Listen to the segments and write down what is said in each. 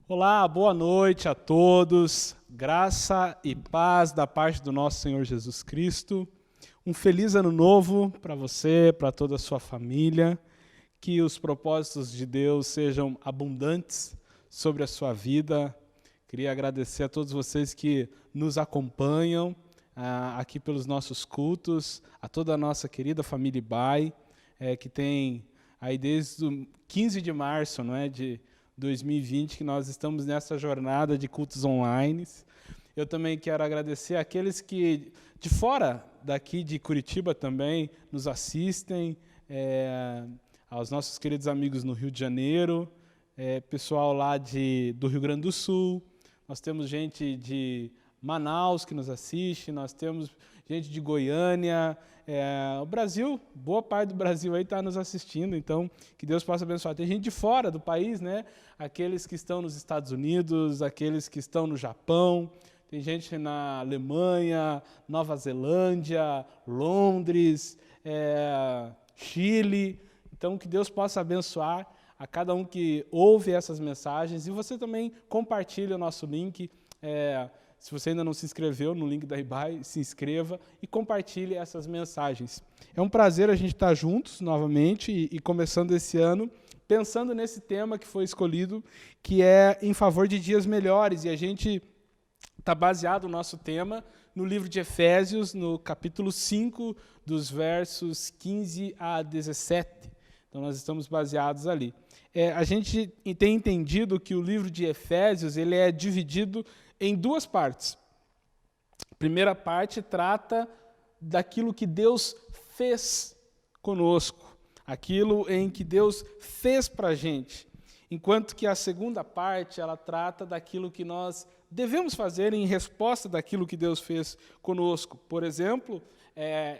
Olá, boa noite a todos. Graça e paz da parte do nosso Senhor Jesus Cristo. Um feliz ano novo para você, para toda a sua família. Que os propósitos de Deus sejam abundantes sobre a sua vida. Queria agradecer a todos vocês que nos acompanham aqui pelos nossos cultos, a toda a nossa querida família Ibai, que tem aí desde o 15 de março, não é, de 2020, que nós estamos nessa jornada de cultos online. Eu também quero agradecer àqueles que de fora daqui de Curitiba também nos assistem, aos nossos queridos amigos no Rio de Janeiro, pessoal lá do Rio Grande do Sul, nós temos gente de Manaus que nos assiste, nós temos gente de Goiânia, o Brasil, boa parte do Brasil aí está nos assistindo, então que Deus possa abençoar. Tem gente de fora do país, né? Aqueles que estão nos Estados Unidos, aqueles que estão no Japão, tem gente na Alemanha, Nova Zelândia, Londres, Chile. Então que Deus possa abençoar a cada um que ouve essas mensagens, e você também compartilha o nosso link. Se você ainda não se inscreveu no link da Ibai, se inscreva e compartilhe essas mensagens. É um prazer a gente estar juntos novamente e começando esse ano, pensando nesse tema que foi escolhido, que é em favor de dias melhores. E a gente está baseado o nosso tema no livro de Efésios, no capítulo 5, dos versos 15 a 17. Então nós estamos baseados ali. A gente tem entendido que o livro de Efésios ele é dividido em duas partes. A primeira parte trata daquilo que Deus fez conosco, aquilo em que Deus fez para a gente, enquanto que a segunda parte ela trata daquilo que nós devemos fazer em resposta daquilo que Deus fez conosco. Por exemplo,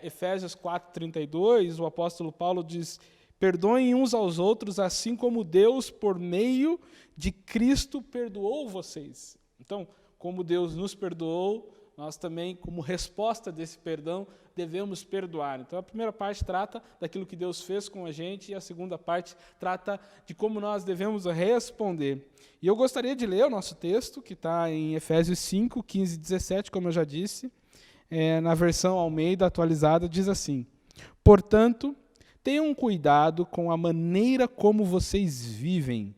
Efésios 4:32, o apóstolo Paulo diz: perdoem uns aos outros, assim como Deus, por meio de Cristo, perdoou vocês. Então, como Deus nos perdoou, nós também, como resposta desse perdão, devemos perdoar. Então, a primeira parte trata daquilo que Deus fez com a gente, e a segunda parte trata de como nós devemos responder. E eu gostaria de ler o nosso texto, que está em Efésios 5, 15 e 17, como eu já disse, na versão Almeida atualizada, diz assim: portanto, tenham cuidado com a maneira como vocês vivem.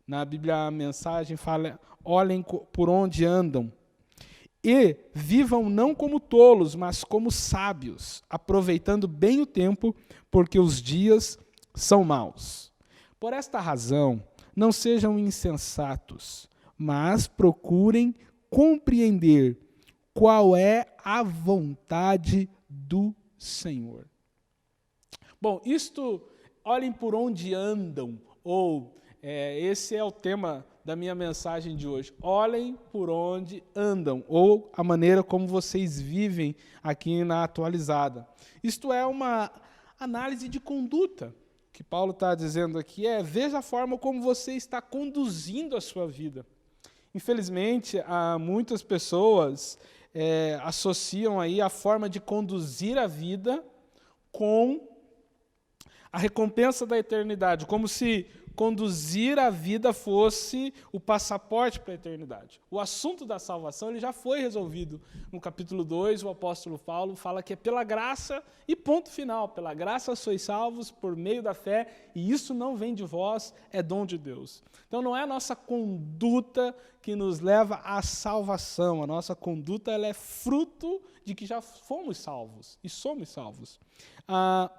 Na Bíblia, a mensagem fala: olhem por onde andam. E vivam não como tolos, mas como sábios, aproveitando bem o tempo, porque os dias são maus. Por esta razão, não sejam insensatos, mas procurem compreender qual é a vontade do Senhor. Bom, olhem por onde andam, ou esse é o tema da minha mensagem de hoje. Olhem por onde andam, ou a maneira como vocês vivem aqui na atualizada. Isto é uma análise de conduta. O que Paulo está dizendo aqui veja a forma como você está conduzindo a sua vida. Infelizmente, muitas pessoas associam aí a forma de conduzir a vida com a recompensa da eternidade, como se conduzir a vida fosse o passaporte para a eternidade. O assunto da salvação ele já foi resolvido. No capítulo 2, o apóstolo Paulo fala que é pela graça e ponto final. Pela graça sois salvos por meio da fé, e isso não vem de vós, é dom de Deus. Então não é a nossa conduta que nos leva à salvação. A nossa conduta ela é fruto de que já fomos salvos e somos salvos.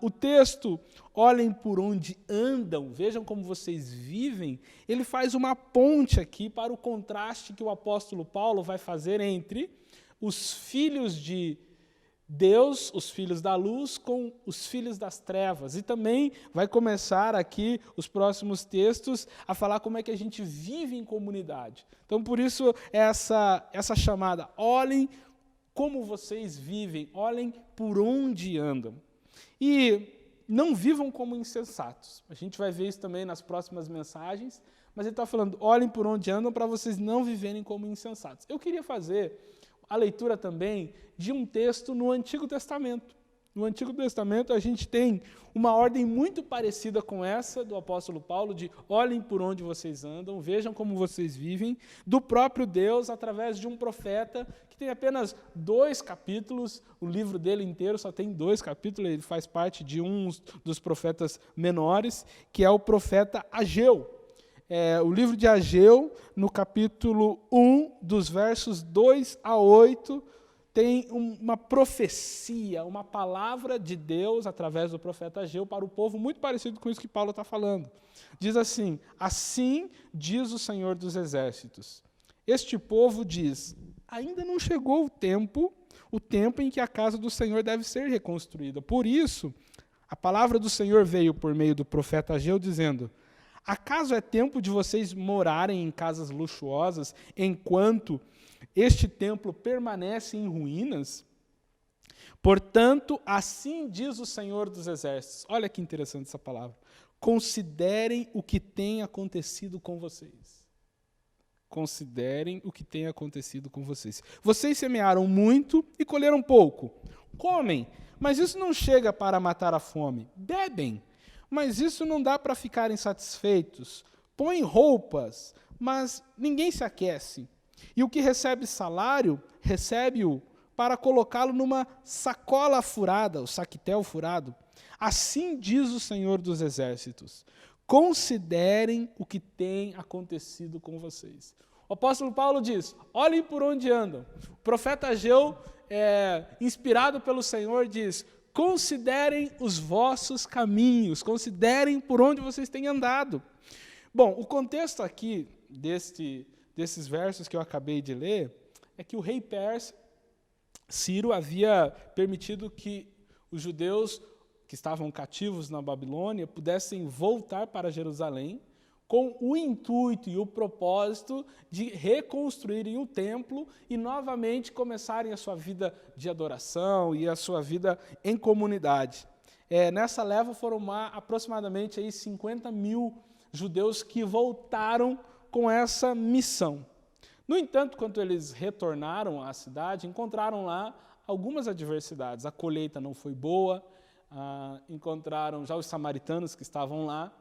O texto, olhem por onde andam, vejam como vocês vivem, ele faz uma ponte aqui para o contraste que o apóstolo Paulo vai fazer entre os filhos de Deus, os filhos da luz, com os filhos das trevas. E também vai começar aqui os próximos textos a falar como é que a gente vive em comunidade. Então, por isso, essa chamada, olhem como vocês vivem, olhem por onde andam. E não vivam como insensatos. A gente vai ver isso também nas próximas mensagens, mas ele está falando, olhem por onde andam para vocês não viverem como insensatos. Eu queria fazer a leitura também de um texto no Antigo Testamento. No Antigo Testamento, a gente tem uma ordem muito parecida com essa do apóstolo Paulo, de olhem por onde vocês andam, vejam como vocês vivem, do próprio Deus, através de um profeta, que tem apenas 2 capítulos, o livro dele inteiro só tem 2 capítulos, ele faz parte de um dos profetas menores, que é o profeta Ageu. O livro de Ageu, no capítulo 1, dos versos 2 a 8, tem uma profecia, uma palavra de Deus, através do profeta Ageu, para o povo, muito parecido com isso que Paulo está falando. Diz assim: assim diz o Senhor dos Exércitos. Este povo diz, ainda não chegou o tempo em que a casa do Senhor deve ser reconstruída. Por isso, a palavra do Senhor veio por meio do profeta Ageu, dizendo, acaso é tempo de vocês morarem em casas luxuosas, enquanto este templo permanece em ruínas? Portanto, assim diz o Senhor dos Exércitos. Olha que interessante essa palavra. Considerem o que tem acontecido com vocês. Considerem o que tem acontecido com vocês. Vocês semearam muito e colheram pouco. Comem, mas isso não chega para matar a fome. Bebem, mas isso não dá para ficarem satisfeitos. Põem roupas, mas ninguém se aquece. E o que recebe salário, recebe-o para colocá-lo numa sacola furada, o saquitel furado. Assim diz o Senhor dos Exércitos. Considerem o que tem acontecido com vocês. O apóstolo Paulo diz, olhem por onde andam. O profeta Ageu, inspirado pelo Senhor, diz, considerem os vossos caminhos, considerem por onde vocês têm andado. Bom, o contexto aqui desses versos que eu acabei de ler, é que o rei persa, Ciro, havia permitido que os judeus que estavam cativos na Babilônia pudessem voltar para Jerusalém com o intuito e o propósito de reconstruírem o templo e novamente começarem a sua vida de adoração e a sua vida em comunidade. Nessa leva foram aproximadamente 50 mil judeus que voltaram com essa missão. No entanto, quando eles retornaram à cidade, encontraram lá algumas adversidades. A colheita não foi boa, encontraram já os samaritanos que estavam lá,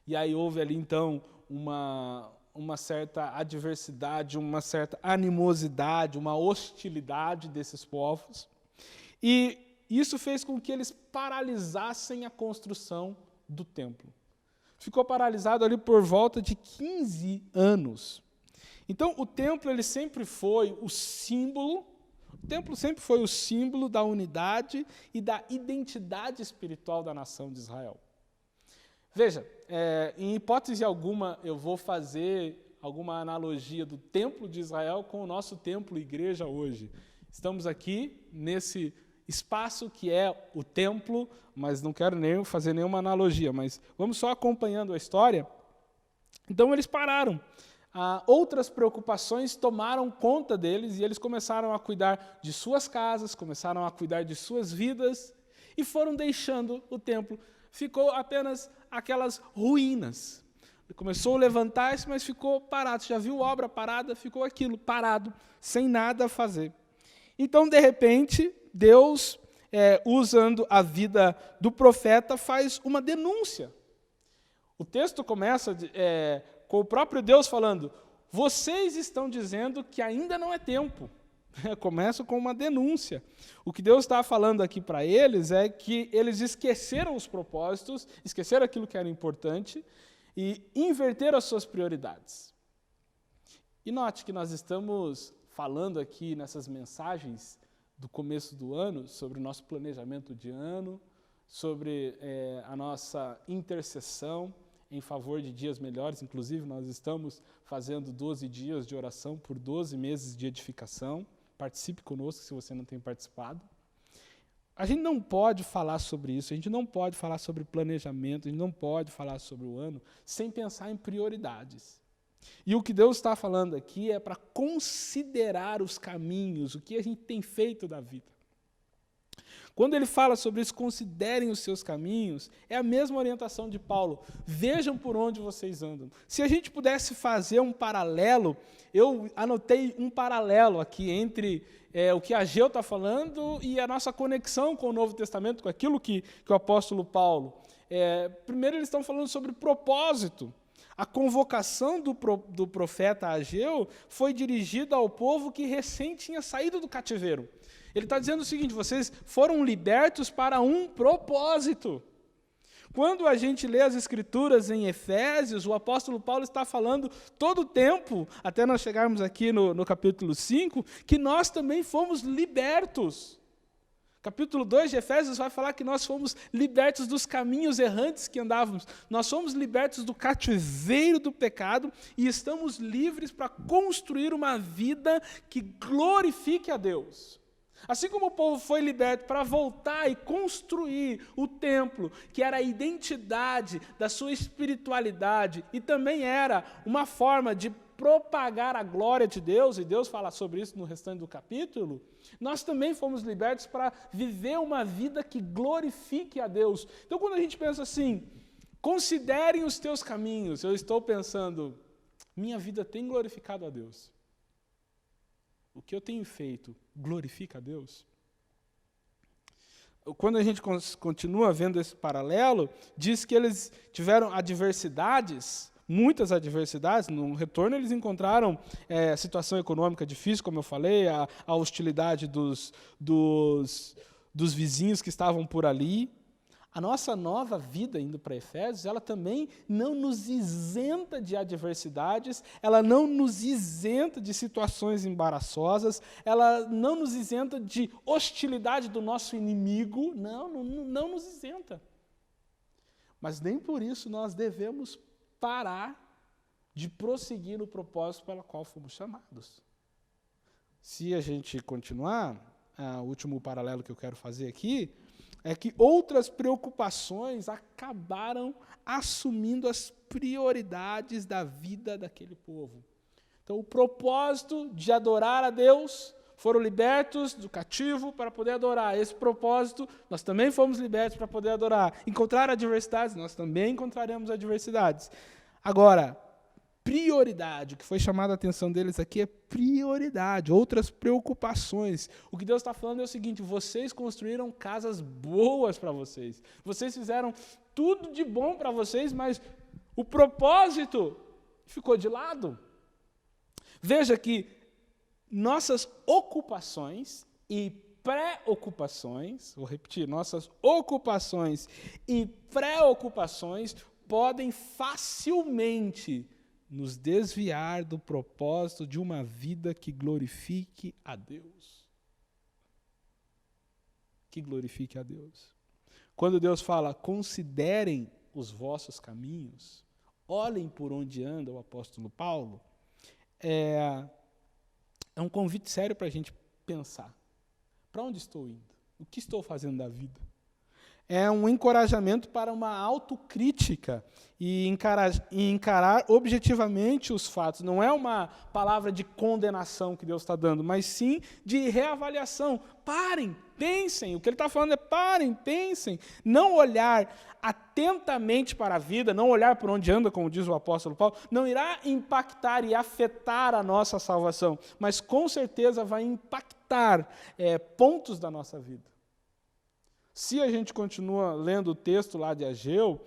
e aí houve ali então uma certa adversidade, uma certa animosidade, uma hostilidade desses povos, e isso fez com que eles paralisassem a construção do templo. Ficou paralisado ali por volta de 15 anos. Então, o templo ele sempre foi o símbolo da unidade e da identidade espiritual da nação de Israel. Veja, em hipótese alguma, eu vou fazer alguma analogia do templo de Israel com o nosso templo igreja hoje. Estamos aqui nesse espaço que é o templo, mas não quero nem fazer nenhuma analogia, mas vamos só acompanhando a história. Então eles pararam. Outras preocupações tomaram conta deles e eles começaram a cuidar de suas casas, começaram a cuidar de suas vidas e foram deixando o templo. Ficou apenas aquelas ruínas. Começou a levantar-se, mas ficou parado. Você já viu obra parada? Ficou aquilo parado, sem nada a fazer. Então, de repente, Deus, usando a vida do profeta, faz uma denúncia. O texto começa com o próprio Deus falando, vocês estão dizendo que ainda não é tempo. Começa com uma denúncia. O que Deus está falando aqui para eles é que eles esqueceram os propósitos, esqueceram aquilo que era importante e inverteram as suas prioridades. E note que nós estamos falando aqui nessas mensagens do começo do ano, sobre o nosso planejamento de ano, sobre a nossa intercessão em favor de dias melhores. Inclusive, nós estamos fazendo 12 dias de oração por 12 meses de edificação. Participe conosco se você não tem participado. A gente não pode falar sobre isso, a gente não pode falar sobre planejamento, a gente não pode falar sobre o ano sem pensar em prioridades. E o que Deus está falando aqui é para considerar os caminhos, o que a gente tem feito da vida. Quando ele fala sobre isso, considerem os seus caminhos, é a mesma orientação de Paulo. Vejam por onde vocês andam. Se a gente pudesse fazer um paralelo, eu anotei um paralelo aqui entre o que Ageu está falando e a nossa conexão com o Novo Testamento, com aquilo que o apóstolo Paulo. Primeiro, eles estão falando sobre propósito. A convocação do profeta Ageu foi dirigida ao povo que recém tinha saído do cativeiro. Ele está dizendo o seguinte: vocês foram libertos para um propósito. Quando a gente lê as Escrituras em Efésios, o apóstolo Paulo está falando todo o tempo, até nós chegarmos aqui no capítulo 5, que nós também fomos libertos. Capítulo 2 de Efésios vai falar que nós fomos libertos dos caminhos errantes que andávamos. Nós fomos libertos do cativeiro do pecado e estamos livres para construir uma vida que glorifique a Deus. Assim como o povo foi liberto para voltar e construir o templo, que era a identidade da sua espiritualidade e também era uma forma de propagar a glória de Deus, e Deus fala sobre isso no restante do capítulo, nós também fomos libertos para viver uma vida que glorifique a Deus. Então, quando a gente pensa assim, considerem os teus caminhos, eu estou pensando, minha vida tem glorificado a Deus. O que eu tenho feito glorifica a Deus? Quando a gente continua vendo esse paralelo, diz que eles tiveram adversidades, muitas adversidades. No retorno eles encontraram situação econômica difícil, como eu falei, a hostilidade dos vizinhos que estavam por ali. A nossa nova vida indo para Efésios, ela também não nos isenta de adversidades, ela não nos isenta de situações embaraçosas, ela não nos isenta de hostilidade do nosso inimigo, não nos isenta. Mas nem por isso nós devemos parar de prosseguir no propósito pelo qual fomos chamados. Se a gente continuar, o último paralelo que eu quero fazer aqui, é que outras preocupações acabaram assumindo as prioridades da vida daquele povo. Então, o propósito de adorar a Deus, foram libertos do cativo para poder adorar. Esse propósito, nós também fomos libertos para poder adorar. Encontrar adversidades, nós também encontraremos adversidades. Agora, prioridade, o que foi chamado a atenção deles aqui é prioridade, outras preocupações. O que Deus está falando é o seguinte: vocês construíram casas boas para vocês, vocês fizeram tudo de bom para vocês, mas o propósito ficou de lado. Veja que nossas ocupações e preocupações, vou repetir, nossas ocupações e preocupações podem facilmente nos desviar do propósito de uma vida que glorifique a Deus. Que glorifique a Deus. Quando Deus fala, considerem os vossos caminhos, olhem por onde anda o apóstolo Paulo, é um convite sério para a gente pensar. Para onde estou indo? O que estou fazendo da vida? É um encorajamento para uma autocrítica e encarar objetivamente os fatos. Não é uma palavra de condenação que Deus está dando, mas sim de reavaliação. Parem, pensem. O que ele está falando é parem, pensem. Não olhar atentamente para a vida, não olhar por onde anda, como diz o apóstolo Paulo, não irá impactar e afetar a nossa salvação, mas com certeza vai impactar pontos da nossa vida. Se a gente continua lendo o texto lá de Ageu,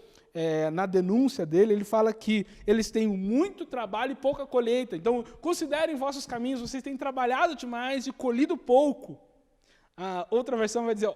na denúncia dele, ele fala que eles têm muito trabalho e pouca colheita. Então, considerem vossos caminhos, vocês têm trabalhado demais e colhido pouco. A outra versão vai dizer,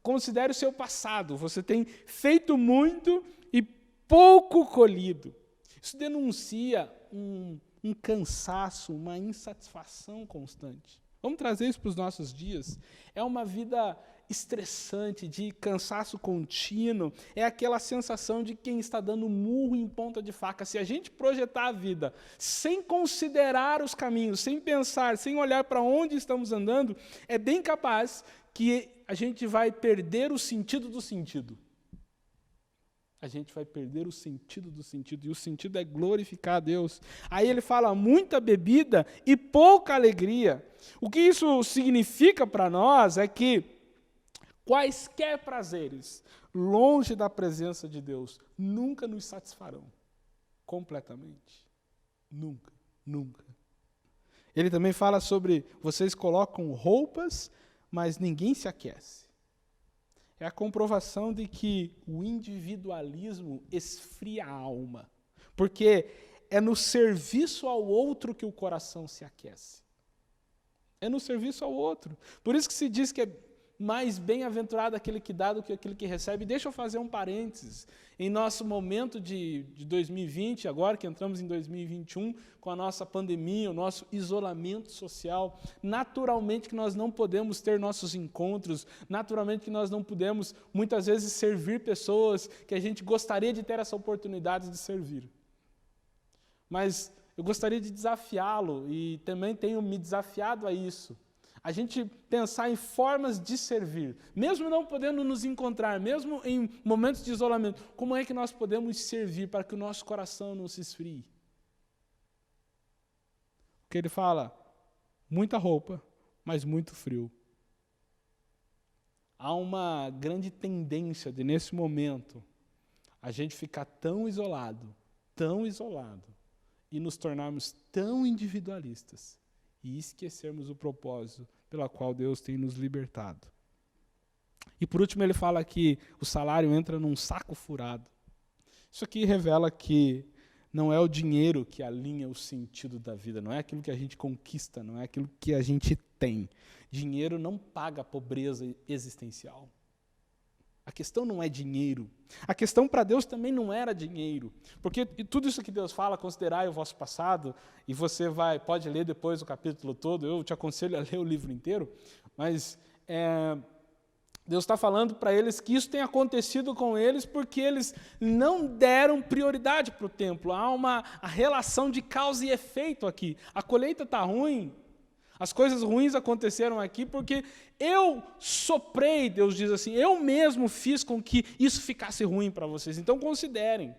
considere o seu passado, você tem feito muito e pouco colhido. Isso denuncia um cansaço, uma insatisfação constante. Vamos trazer isso para os nossos dias. É uma vida estressante, de cansaço contínuo, é aquela sensação de quem está dando murro em ponta de faca. Se a gente projetar a vida sem considerar os caminhos, sem pensar, sem olhar para onde estamos andando, é bem capaz que a gente vai perder o sentido do sentido. A gente vai perder o sentido do sentido, e o sentido é glorificar a Deus. Aí ele fala muita bebida e pouca alegria. O que isso significa para nós é que quaisquer prazeres, longe da presença de Deus, nunca nos satisfarão completamente. Nunca, nunca. Ele também fala sobre vocês colocam roupas, mas ninguém se aquece. É a comprovação de que o individualismo esfria a alma. Porque é no serviço ao outro que o coração se aquece. É no serviço ao outro. Por isso que se diz que é mais bem-aventurado aquele que dá do que aquele que recebe. Deixa eu fazer um parênteses. Em nosso momento de 2020, agora que entramos em 2021, com a nossa pandemia, o nosso isolamento social, naturalmente que nós não podemos ter nossos encontros, naturalmente que nós não podemos, muitas vezes, servir pessoas que a gente gostaria de ter essa oportunidade de servir. Mas eu gostaria de desafiá-lo, e também tenho me desafiado a isso, a gente pensar em formas de servir, mesmo não podendo nos encontrar, mesmo em momentos de isolamento, como é que nós podemos servir para que o nosso coração não se esfrie? Porque ele fala, muita roupa, mas muito frio. Há uma grande tendência de, nesse momento, a gente ficar tão isolado, e nos tornarmos tão individualistas, e esquecermos o propósito pela qual Deus tem nos libertado. E por último ele fala que o salário entra num saco furado. Isso aqui revela que não é o dinheiro que alinha o sentido da vida, não é aquilo que a gente conquista, não é aquilo que a gente tem. Dinheiro não paga a pobreza existencial. A questão não é dinheiro. A questão para Deus também não era dinheiro. Porque tudo isso que Deus fala, considerai o vosso passado, e você pode ler depois o capítulo todo, eu te aconselho a ler o livro inteiro, mas Deus está falando para eles que isso tem acontecido com eles porque eles não deram prioridade para o templo. Há uma relação de causa e efeito aqui. A colheita está ruim. As coisas ruins aconteceram aqui porque eu soprei, Deus diz assim, eu mesmo fiz com que isso ficasse ruim para vocês. Então considerem.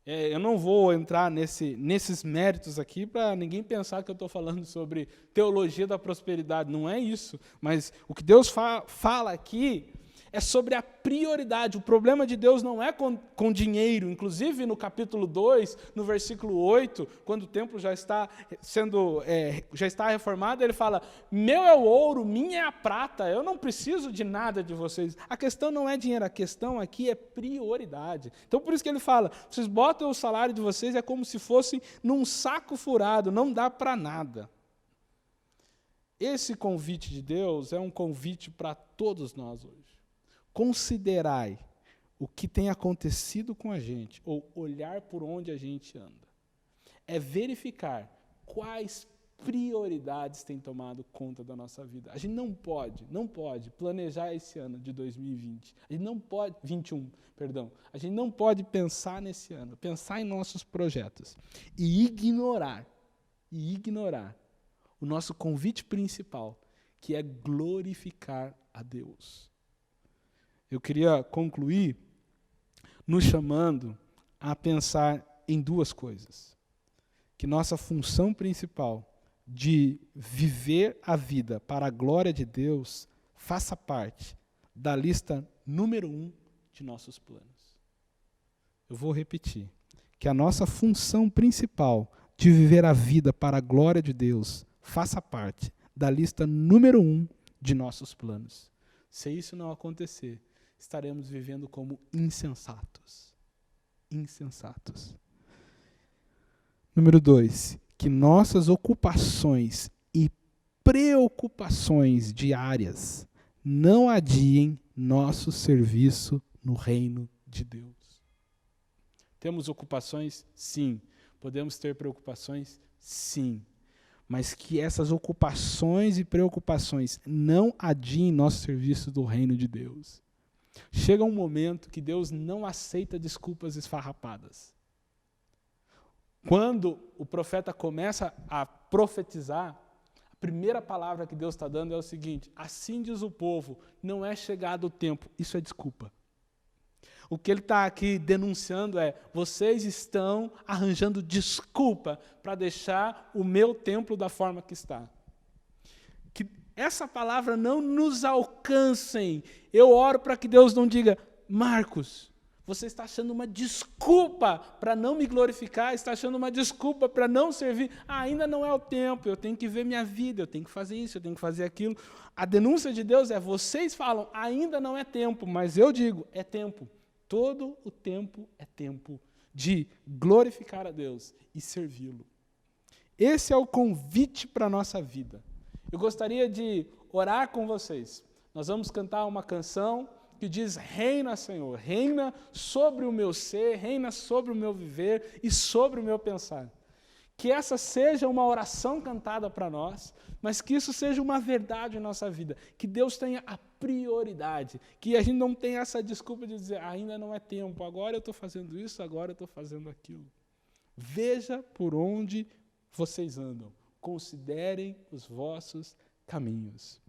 Eu não vou entrar nesses méritos aqui para ninguém pensar que eu estou falando sobre teologia da prosperidade. Não é isso. Mas o que Deus fala aqui é sobre a prioridade. O problema de Deus não é com dinheiro. Inclusive, no capítulo 2, no versículo 8, quando o templo já está reformado, ele fala, meu é o ouro, minha é a prata, eu não preciso de nada de vocês. A questão não é dinheiro, a questão aqui é prioridade. Então, por isso que ele fala, vocês botam o salário de vocês, é como se fossem num saco furado, não dá para nada. Esse convite de Deus é um convite para todos nós hoje. Considerai o que tem acontecido com a gente, ou olhar por onde a gente anda. É verificar quais prioridades têm tomado conta da nossa vida. A gente não pode planejar esse ano de 2020. A gente não pode, 21, perdão. A gente não pode pensar nesse ano, pensar em nossos projetos e ignorar o nosso convite principal, que é glorificar a Deus. Eu queria concluir nos chamando a pensar em duas coisas. Que nossa função principal de viver a vida para a glória de Deus faça parte da lista número 1 de nossos planos. Eu vou repetir. Que a nossa função principal de viver a vida para a glória de Deus faça parte da lista número 1 de nossos planos. Se isso não acontecer, estaremos vivendo como insensatos. Insensatos. Número 2, que nossas ocupações e preocupações diárias não adiem nosso serviço no reino de Deus. Temos ocupações? Sim. Podemos ter preocupações? Sim. Mas que essas ocupações e preocupações não adiem nosso serviço do reino de Deus. Chega um momento que Deus não aceita desculpas esfarrapadas. Quando o profeta começa a profetizar, a primeira palavra que Deus está dando é o seguinte, assim diz o povo, não é chegado o tempo, isso é desculpa. O que ele está aqui denunciando é, vocês estão arranjando desculpa para deixar o meu templo da forma que está. Que essa palavra não nos alcancem. Eu oro para que Deus não diga, Marcos, Você está achando uma desculpa para não me glorificar, está achando uma desculpa para não servir. Ainda não é o tempo, eu tenho que ver minha vida, eu tenho que fazer isso, eu tenho que fazer aquilo. A denúncia de Deus é, vocês falam, ainda não é tempo, mas eu digo, é tempo. Todo o tempo é tempo de glorificar a Deus e servi-lo. Esse é o convite para a nossa vida. Eu gostaria de orar com vocês. Nós vamos cantar uma canção que diz, reina, Senhor, reina sobre o meu ser, reina sobre o meu viver e sobre o meu pensar. Que essa seja uma oração cantada para nós, mas que isso seja uma verdade em nossa vida. Que Deus tenha a prioridade, que a gente não tenha essa desculpa de dizer, ainda não é tempo, agora eu estou fazendo isso, agora eu estou fazendo aquilo. Veja por onde vocês andam, considerem os vossos caminhos.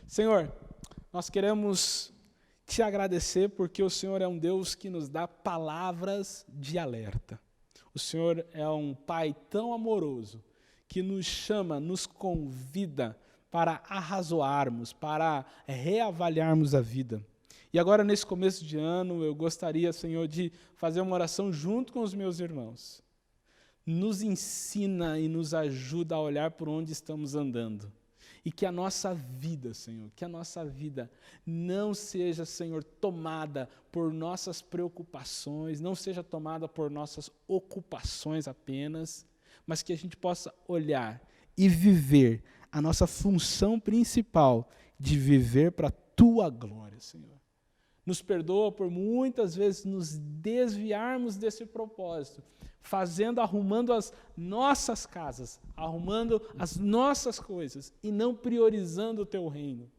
Senhor, nós queremos te agradecer porque o Senhor é um Deus que nos dá palavras de alerta. O Senhor é um Pai tão amoroso que nos chama, nos convida para arrazoarmos, para reavaliarmos a vida. E agora, nesse começo de ano, eu gostaria, Senhor, de fazer uma oração junto com os meus irmãos. Nos ensina e nos ajuda a olhar por onde estamos andando. E que a nossa vida, Senhor, que a nossa vida não seja, Senhor, tomada por nossas preocupações, não seja tomada por nossas ocupações apenas, mas que a gente possa olhar e viver a nossa função principal de viver para a Tua glória, Senhor. Nos perdoa por muitas vezes nos desviarmos desse propósito, arrumando as nossas casas, arrumando as nossas coisas e não priorizando o Teu reino.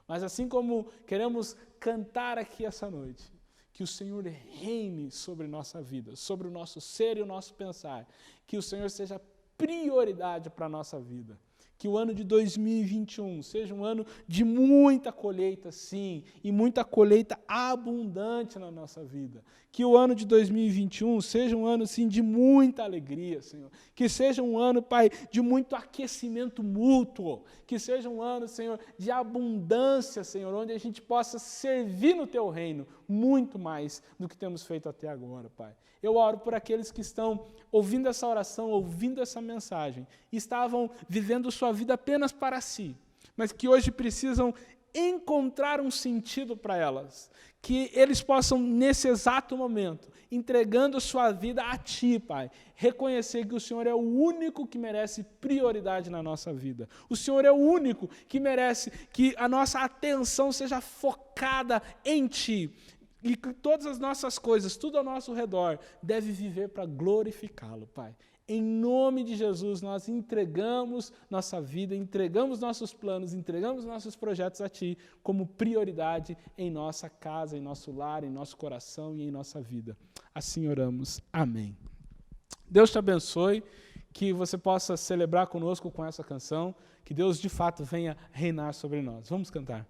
Mas assim como queremos cantar aqui essa noite, que o Senhor reine sobre nossa vida, sobre o nosso ser e o nosso pensar, que o Senhor seja prioridade para a nossa vida. Que o ano de 2021 seja um ano de muita colheita, sim, e muita colheita abundante na nossa vida. Que o ano de 2021 seja um ano, sim, de muita alegria, Senhor. Que seja um ano, Pai, de muito aquecimento mútuo. Que seja um ano, Senhor, de abundância, Senhor, onde a gente possa servir no Teu reino muito mais do que temos feito até agora, Pai. Eu oro por aqueles que estão ouvindo essa oração, ouvindo essa mensagem, e estavam vivendo sua vida apenas para si, mas que hoje precisam encontrar um sentido para elas, que eles possam, nesse exato momento, entregando sua vida a Ti, Pai, reconhecer que o Senhor é o único que merece prioridade na nossa vida. O Senhor é o único que merece que a nossa atenção seja focada em Ti, e que todas as nossas coisas, tudo ao nosso redor, deve viver para glorificá-lo, Pai. Em nome de Jesus, nós entregamos nossa vida, entregamos nossos planos, entregamos nossos projetos a Ti como prioridade em nossa casa, em nosso lar, em nosso coração e em nossa vida. Assim oramos. Amém. Deus te abençoe, que você possa celebrar conosco com essa canção, que Deus de fato venha reinar sobre nós. Vamos cantar.